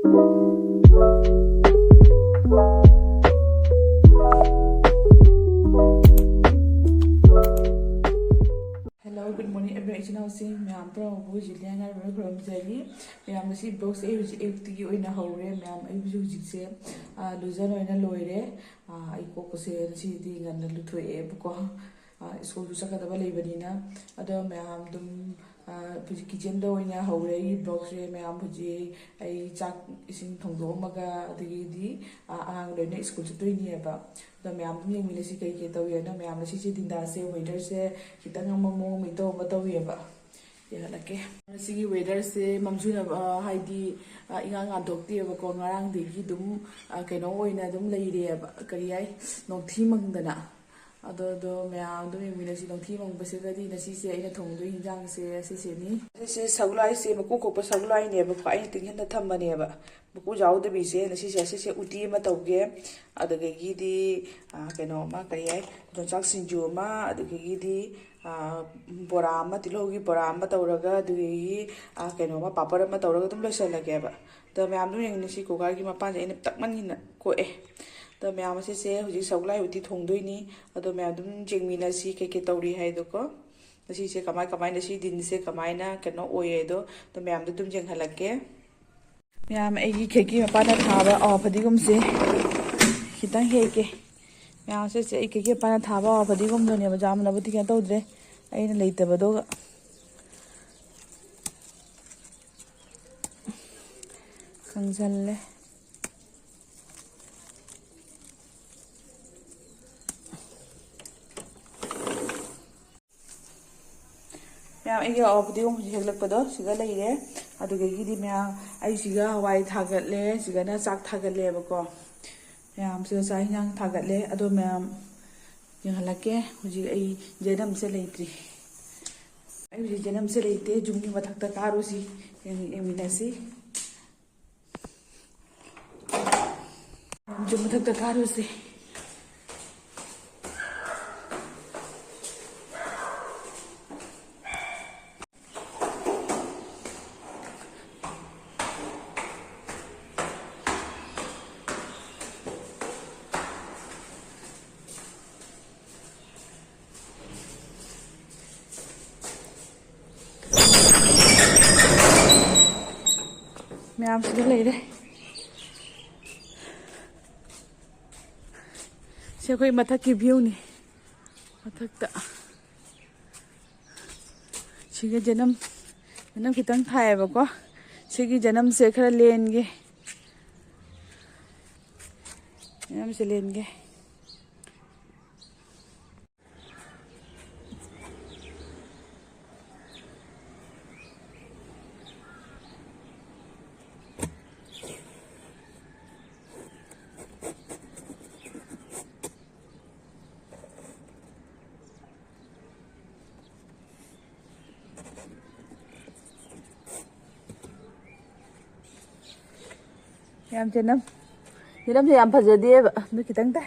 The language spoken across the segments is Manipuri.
Good morning, everyone. It's now saying, "Ma'am, probably Julian and I from Jelly. Ma'am, see, box a which empty in a hole, ma'am, I was say, Luzano in a lawyer, I cocos sitting and the little epoch, school to Sakataba Lebanina, other ma'am, kitchen door in a hole, box, ma'am, Puji, a jack is in Tongomaga, the Gidi, the next school to do nearby. The ma'am, Milisi Kato, ma'am, she sitting there, say, waiters, kitang mamo, mito, matawiaba. Like Sigi waiters, Mamsuna, Heidi, Inga doctor, Kongarang, the Gidum, Kano, in Adam lady, Kariai, no Timangana. Although ma'am, doing Milisi, no Timang, Basically, the CC in a tongue doing young say, Sissini. This is Saulai, say, Makuko, Saulai, never fighting in the Tambaneva. Bukuja the busy, and she says, Uti Matoge, other Gigi, Kanoma, Kayai, Don Jackson Juma, the Gigi, Borama, Tilogi, Borama, Tauraga, the Kanoma, Papa, Matauraga, the Besselagaba. The Mam doing in the Shikoga, Mapan, and Takman in Koe. The Mam say, who is so glad with it Hongduni, or the Madam Jimina Si Katori Haidoko. The she said, Kamai, she didn't say Kamina, cannot oyedo, the Mam the Dumjang Halake. Ma'am, a cake upon a tower of a digum say, he done hake. Ma'am says a cake upon a tower of a digum, no never jam of a ticket out there. I ain't later, but dog. Conzale. Ma'am, I get off the room, you look for those, you got lady. Adugagi ma'am, I siga white target lay, sigana sack target lay bako. Ma'am, so sign young target lay, ado ma'am, young halake, which a jenum selatri. I was jenum selate, Jumi Matakta Karusi, and Eminasi. Jumatakta Karusi. Ma'am, see you later. See you Mataki view. Matakta. She get Janum. Janum Kitang Taiba. She get Janum Secret Lane. Janum Selenge. Em trên năm thì em phải giờ đi vậy nó chỉ tăng ta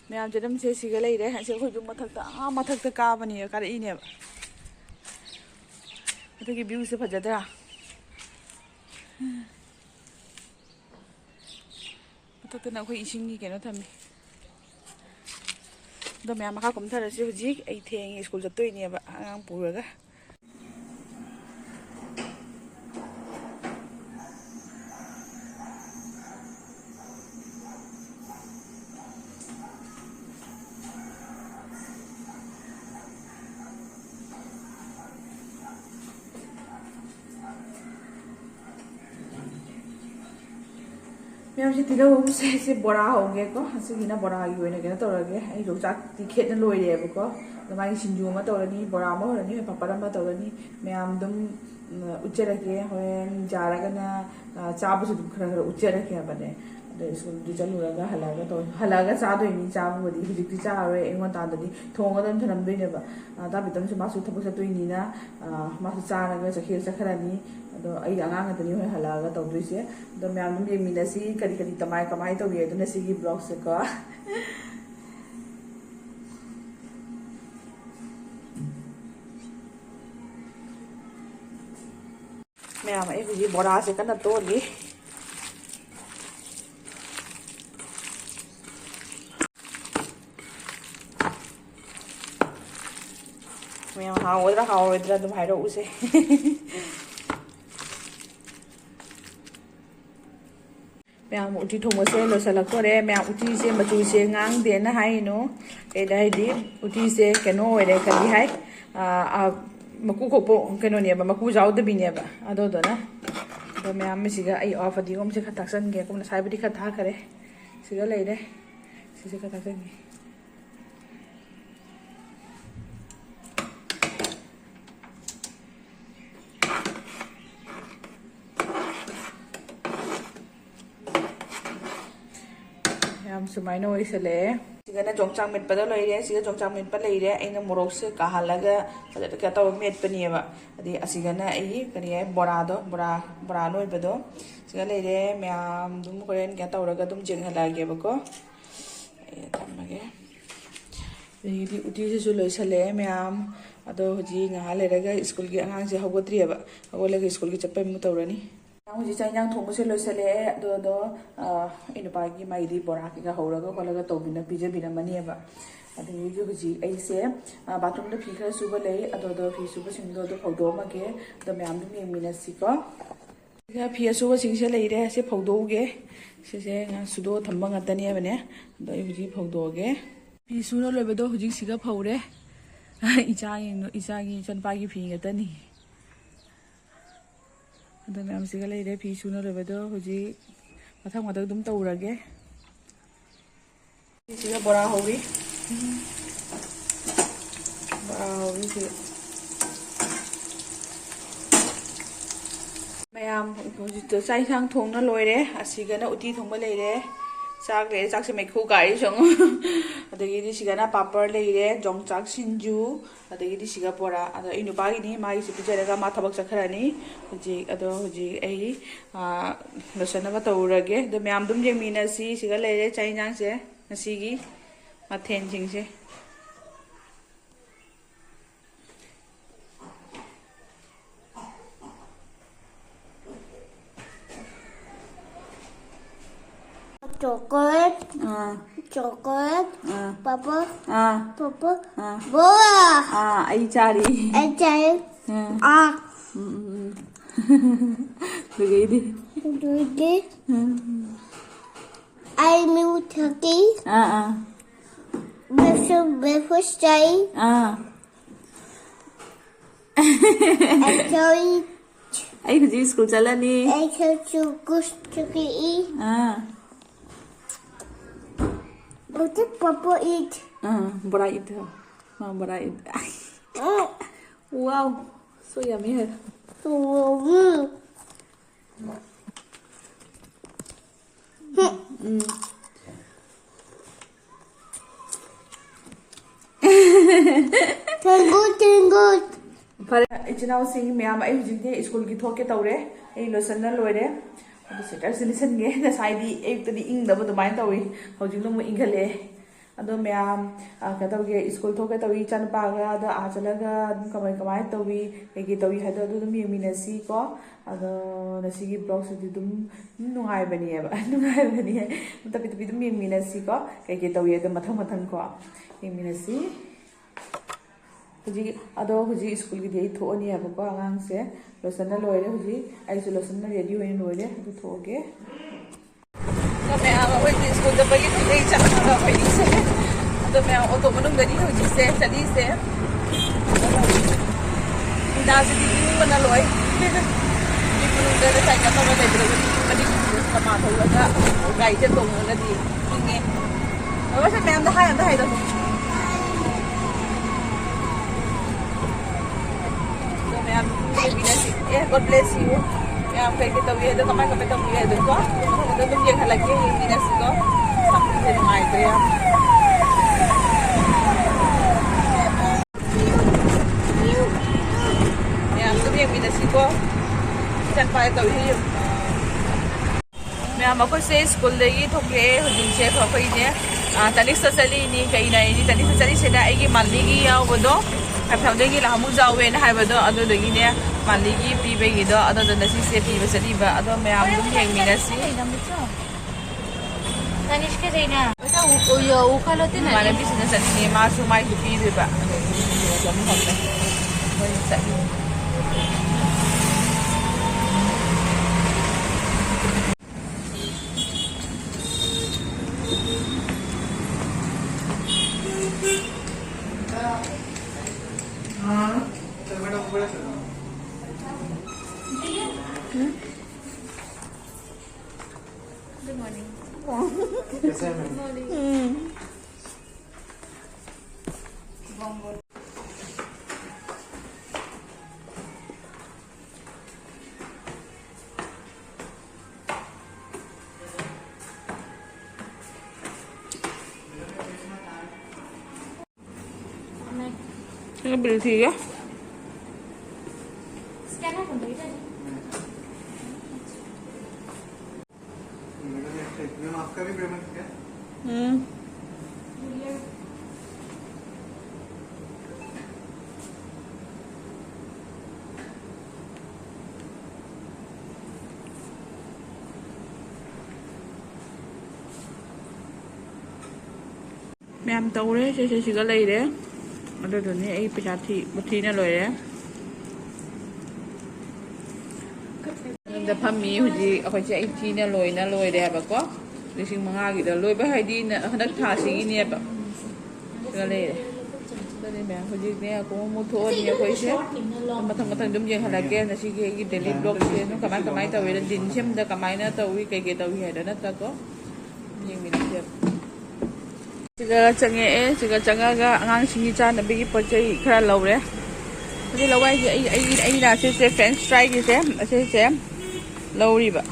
mẹ em trên năm xe xì cái này đấy hãy sẽ khôi chúng mà thật cao và nhiều cái đấy nè cái view sẽ phải giờ đây à thật nào khôi sinh như cái nó thầm The Mamma come to the Jig, 18 school to 20 near Puraga. Ma'am, she did a say Bora Gecko, Sina Bora, you in again. I looked at the kitten lawyer, the my Shinjuma Torani, Boramo, and Papa Torani, Ma'am Dum Ucherake, when Jaragana, Chabus Ucherake, the school to Januraga, Halaga Sado in Jam with the Hijara in one Tandadi, Tonga than Tanambineva, Tabitan to Masu Tapusa to Nina, Masana, Sakir Sakarani. I ang the new halaga to this year. The man being Minasi, Kadikita Maika Maito, we had the Nasi blocks. Ma'am अई हुजी बोरा से कन्ना तोली मैम हाउद्रा अदुम हाइरउसे मैम उटी थोंबसे लोसलक्तोरे मैम उटी से मचू से ngang देना हाइनो एदाइदि उटी से केनो ओरे कलि हाइ मकु खोपो केनो नेबा मकु जाउदबिनेबा अदोदना अदो मैम सिगा आई ऑफ दिगोम से खताक्सन गे कोन साइबदि खता खरे सिगा लेरे सिसे खताक्सन गे सुमाइनो इसले सिगना जोंगचांग मेटपदा लइरे सिगा जोंगचांग मेटपा लइरे आइना मोरोक से काहलागा फजत का तो मेटपनिएबा अदि असिगना आई करि है बोरा लोइबदो सिगा लइरे म्याम दुम कोरेन क्या तौरगा दुम जेंगहलागेबको ए थमगे यदि उटी से लोइसले म्याम अदो हजी nga लेरगा स्कूल की अंगांग से हगोत्रिएबा हगोलगा स्कूल की चप्पै मु तौरनी हजी चाइनांग थोंबसे लोइसले दो इनुपागी माइदी बोरा की हौरगा खोलगा तौबिना पिजबिना मनिएबा अदगी हजी ऐसे बाथरूम द फी खर सुबा लई अदो फी सुबा सिंगदो दो फौदोमगे द म्याम दुम येमिनसिको फी सुबा सिंगसे लइरे से फौदोगे से सुदो थम्बा ngатaniएबने दो हजी फौदोगे फी सुनो लोइबदो हजी सिगा फौरे इचागी चनपागी फी ngатani अदो मैम सिगा लेरे फी सुनो लोइबदो हजी मथक मथक दुम तौरगे सिगा बोरा होगी सिगा मैम हजी तो चाइसांग थोंना लोइरे असिगना उटी थोंबा लेरे चाक लेरे चाक से मैखु गारी संग अदगी सिगाना पापड़ लेरे जोंगचाक सिंजू अदगी सिगा बोरा अदो इनुबागिनी मागी से पिजरगा मा थबक चखरानी हजी अदो हजी एई लोसनबा तौरगे द म्याम दुम जेमिनासी सिगा लेरे चाइनांग से नसीगी मथेन सिंगसे chocolate papa boa ai chari Lugay I knew turkey breakfast day ai kuji school chala ni I told you goose turkey what did papa eat bora eat bora eat wow so yummy hai Tango पर इचनाव सिंह मैम आई हुजिंदे स्कूल की थोके तौरे ए लोसन लोरे अदो सेटर सिलिसन गे नसाइदी एकतदी इंगदब दुमाइन तौई होजिंग नो इंगले अदो मैम कतौगे स्कूल थोके तौई चनपागा अदो आ चलगा कमाई तौई एगी तौई हदो अदो दुम येमिनसी को अदो नसीगी ब्लॉग से दुम नुगाइबनी है तपि दुम येमिनसी को एगी तौई अदो मथंग को येमिनसी हुजी अदो हुजी स्कूल की दे थोनी है बको आंगांग से लोसन लोइरे हुजी आइसो लोसन रेडी होइन लोइरे अदो थोगे तो मैं अब हुजी स्कूल द बगी तो दे चला होइनी से अदो मैं ऑटो मनुंग गनी हुजी से चली से दास दी बना लोइ मनुंग द साइ का तो ले दे बड़ी समा थोगा गाई से तोंग नदी इंगे और से ma'am the hi the God bless you. Yang pwede tawi ito kamay kapit ang buhay doon ko. Ito itong yung halagi yung minas ko. Sampai sa mga ito yan. Yang ito yung minas ko. Diyan pa ito yung. May ako sa school lagi thokle hujing chef ako ini. Tanik sa sali ni kainay ni tanik sa sali sila ay maligi yaw bodo. ꯀꯩꯊꯦꯜꯗꯒꯤ ꯂꯥꯛꯑꯃꯨꯛ ꯌꯥꯎꯋꯦꯅ ꯍꯥꯏꯕꯗꯣ ꯑꯗꯨꯗꯒꯤꯅꯦ ꯃꯥꯟꯂꯤꯒꯤ ꯄꯤꯕꯒꯤꯗꯣ ꯑꯗꯨꯗꯨꯅ ꯁꯤꯁꯦ ꯄꯤꯕ ꯆꯠꯂꯤꯕ ꯑꯗꯣ ꯃꯌꯥꯝ ꯑꯗꯨꯝ ꯌꯦꯡꯃꯤꯟꯅꯁꯤ तनिष्का छैन उयो उखालो थियो इमानबीꯁꯤꯅ ꯆꯠꯅꯤꯡꯉꯦ ꯃꯥꯁꯨ ꯃꯥꯏꯁꯨ ꯄꯤꯗꯣꯏꯕ ꯑꯗꯨꯒ ꯑꯃꯨꯛ ꯍꯧꯔꯦ ꯃꯣꯏ ꯆꯠꯂꯤ Cái bình thì á स्क्यानर भन्दै छ नि आपका भी पेमेंट क्या mẹ em tàu đấy chị có lấy đấy ở đây rồi nè ấy bây giờ thì một tí nữa rồi đấy ꯗ ꯐꯝꯃꯤ ꯍꯧꯖꯤꯛ ꯑꯩꯈꯣꯏꯁꯦ 18ꯅ ꯂꯣꯏꯔꯦ ꯍꯥꯏꯕꯀꯣ 5,000ꯒꯤꯗ ꯂꯣꯏꯕ ꯍꯥꯏꯗꯤ ꯍꯟꯗꯛ ꯊꯥꯁꯤꯒꯤꯅꯦꯕ ꯁꯤꯒ ꯂꯩꯔꯦ ꯑꯗꯨꯅꯦ ꯃꯌꯥꯝ ꯍꯧꯖꯤꯛꯅꯦ ꯀꯣꯡ ꯑꯃꯨꯛ ꯊꯣꯛꯑꯅꯤ ꯑꯩꯈꯣꯏꯁꯦ ꯃꯊꯪ ꯑꯗꯨꯝ ꯌꯦꯡꯍꯜꯂꯛꯀꯦ ꯉꯁꯤꯒꯤ ꯑꯩꯒꯤ ꯗꯦꯂꯤ ꯕ꯭ꯂꯣꯛꯁꯦ ꯑꯗꯨꯝ ꯀꯃꯥꯏ ꯇꯧꯋꯤ ꯗꯤꯟ ꯁꯦꯝꯕꯗ ꯀꯃꯥꯏꯅ ꯇꯧꯋꯤ ꯀꯩꯀꯩ ꯇꯧꯋꯤ ꯍꯥꯏꯗꯣ ꯅꯠꯇ꯭ꯔꯀꯣ ꯌꯦꯡꯃꯤꯟꯅꯁꯦꯕ siga chang'e siga chang'aga angsinggi chanabigi pochai khara lawre hadi lawai ji ai na se french fry gi se lawri ba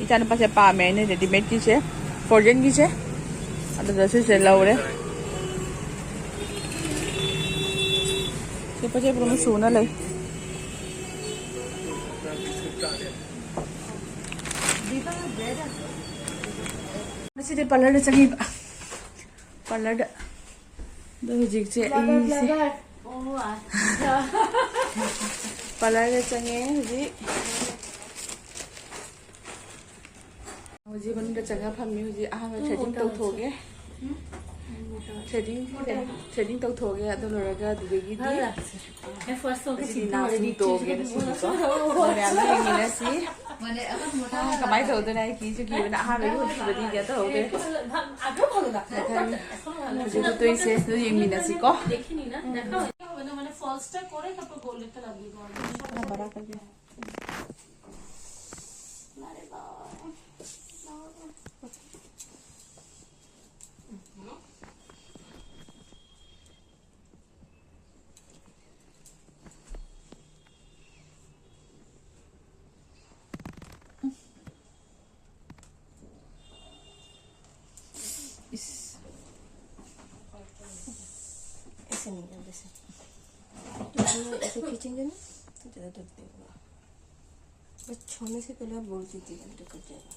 ichana pa se pa me ne ready made gi se frozen gi se ada se lawre se pochai pro mu suna lai Masih di parlor de changi ba parlor da hujik che parlor da changi hujik ban da changa phammi hujik ahanga threading tau thoge threading tau thoge adu loraga dudegi di first को si na si toge na si ko mane ami ni na si मैले अब मोटा kamai tau da nai ki chu ki na ha be hujik badi ga tau de आगो फलो लाग्छ hujik to ise du yeng ni na si ko देखिनी ना দেখা হবে না মানে ফলসটা করে তারপর গোল্ডেনটা লাগিয়ে দাও bara ka de ऐसे नहीं है वैसे ऐसे खींचेंगे ना तो ज़्यादा दूध देगा बस छोड़ने से पहले आप बोल दीजिएगा तो कट जाएगा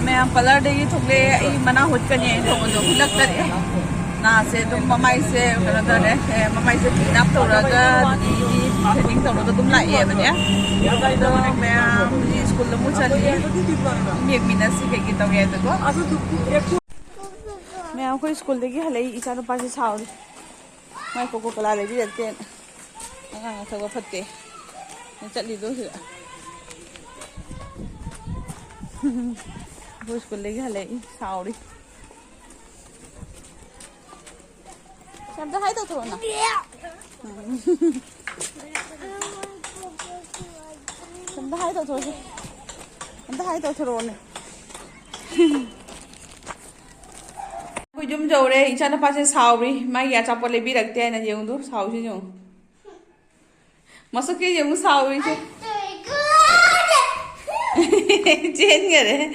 मैं parlor de gi thokle ai mana hot ka ni thong do hilak ta de na se dum mamai se kana da de mamai se clean up tawraga di threading tawraga dum la e ba ne do me ni school lo mu chali mi mina si ke gi tawye to ko me ko school de gi halai icha no pa se sauri mai ko kala le bi te anga thago phatte chali do hi Bố school lấy cái lấy sao đi xem ta thấy tao thôi nè xem ta thấy tao thôi xem ta thấy tao thôi nè Cô dùng dầu đây cha nó phải sẽ sao đi mai giờ chọc lấy bi đặc tiền là dùng đó sao chứ dùng mà sao kia dùng sao đi chứ Chen người đấy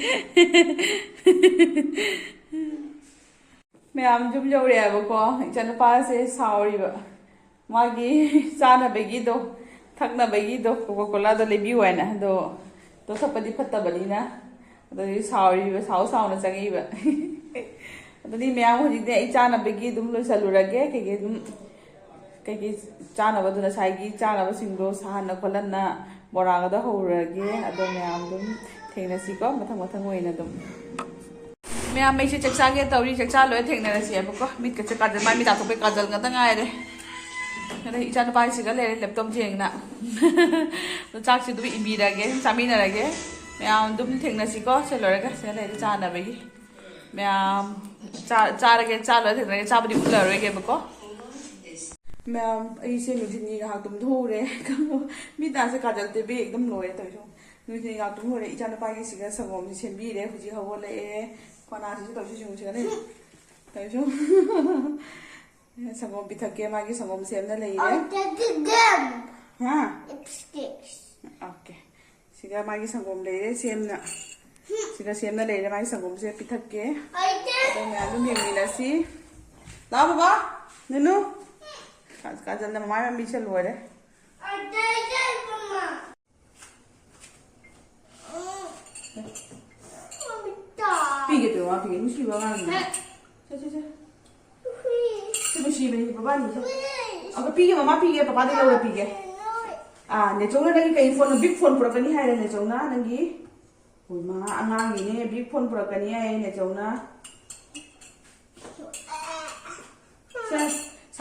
Mẹ làm chung dâu đẹp bà con Chẳng nó ba sẽ sao đi bà मागी चानबगीदो थक्नबगीदो कोका कोलादो लेबियो हैना दो तो थपदी फत्तबनीना अदि साउना चंगीबा अदि मैम होजिदे आई चानबगी दुम लोइसलुरगे कई चानबदुना साइगी चानबसिंगदो साहना खोलना बोरागदा हौरगे अदो मैम दुम थेंगनसीको मथंग मथंग ओइना दुम मैम मैं चक्चागे तौरी चक्चा लोय थेंगनसी अबको मिट का काजल माइ मिटा थोपे काजल ngata ngaire अरे इचा नुपा सिगा ले लैपटॉप जेंगना तो चाक से दुबी इबीरागे चामिनारागे मैम दुम थेंगनसीको से लोरगा से ले चानबगी मैम चारगे चालो थेंगनगे चाबदी उलरोगे बको मैम ऐसे नुजिनी गा तुम धोरे मिटा से काजल ते बे एकदम लोए तइसो नुजिनी गा तुम होरे इचा नुपा गे सिगा संगोम से सेंबीरे हुजी हवले कोना से तइसो सिगा ने तइसो संगोम पिथके मागी संगोम सेमना लेइरे gum. हां Lipsticks. ओके सिगा मागी संगोम लेइरे सेमना सिगा सेमना लेइरे मागी संगोम से पिथके I did. तो मैं आलू मेमिलासी ला बाबा ननु काजल ना मामा मी चल लोरे I did it, Mama. Mommy, dog. पीगे तो वहां पीगे मुशी बाबा ने चल Please. मुशी बे बाबा ने Please. अब पीगे मामा पीगे पापा ने लोरे पीगे ने चोंगा नंगी कई फोन बिग फोन पुरकनी हाय ने चोंगा नंगी ओय मा अंगांगी ने बिग फोन पुरकनी हाय ने चोंगा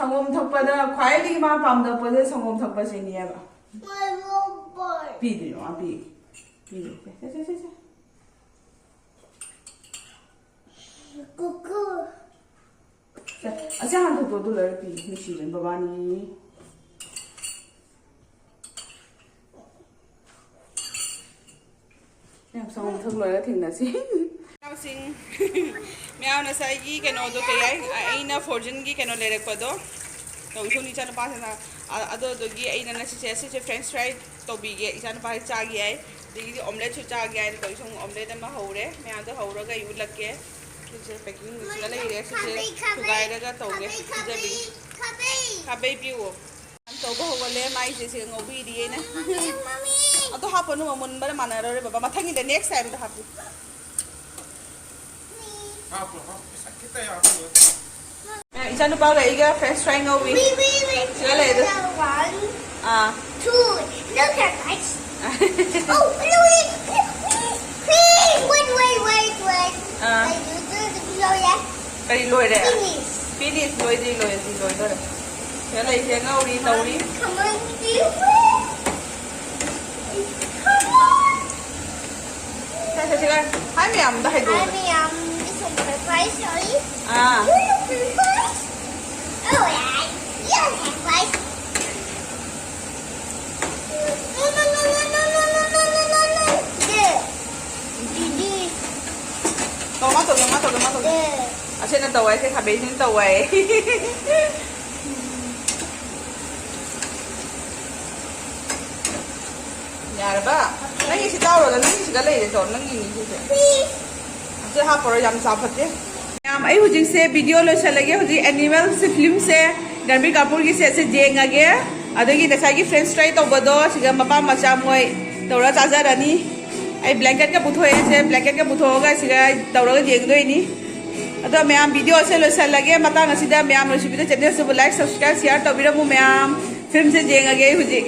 संगोम थपदा ख्वाइदि मा पामदा पदे संगोम थपा सेनियाबा My robot. पीदि नो पी पीगे Cuckoo. अच्छा हां तो लरे पी मिशी बन बाबा ने याम संगोम थक लोरे थिंगनासी सिंग म्याम ना साइगी केनो दो के आइना फोर्जन की केनो लेरे पदो तो इसो नी चाना पासना अदो दोगी आइना ना से फ्रेंच फ्राई तो बीगे इचाना पास चागी आई दिगी ऑमलेट छु चागी आई तो इसो ऑमलेट मा हौरे म्याम तो हौरगा यु लगे से पैकिंग से लेरे से सुगाइरगा तोगे जबी खाबे पिओ तो बो होले माइ से ngोबी दिए ना Mommy. अदो हापनु मन बरे माना रे बाबा मथंगी द नेक्स्ट टाइम द हापु kita ya aku. इचा नुपा गईगा फ्रेंच फ्राई ngोबी Wait. Sila ito. 1, ah 2. Look at guys. Oh, wait. Wait. Ah. I do the below yet. kari loy re Finish. finish loy dore Sila ise ngori tauri Come on, do it. Come on. sila hai myam da hai do This one for price, sorry. ah You look for price. Oh, yeah. You don't have price. No. There. tomato There. ase na tawai se khabe sin tawai yara ba nangi si tawro da nangi si galai de to nangi ni se Please. से हाँ परो यम साफते याम आई हुजिंग से वीडियो लो चलेगे हुजी एनिमल से फिल्म से रणबीर कपूर की से जेंगागे अदगी दसागी फ्रेंच फ्राई तो बदो सिगा मपा मचा मोय तौरा चाजारानी आई ब्लैंकेट का पुथोए से ब्लैंकेट का पुथोगा सिगा तौरा जेंगदोइनी अदो मैम वीडियो से लो चलेगे मता ngasiदा मैम रेसिपी तो चैनल से लाइक सब्सक्राइब शेयर तौबिरमु मैम फिल्म से जेंगागे हुजी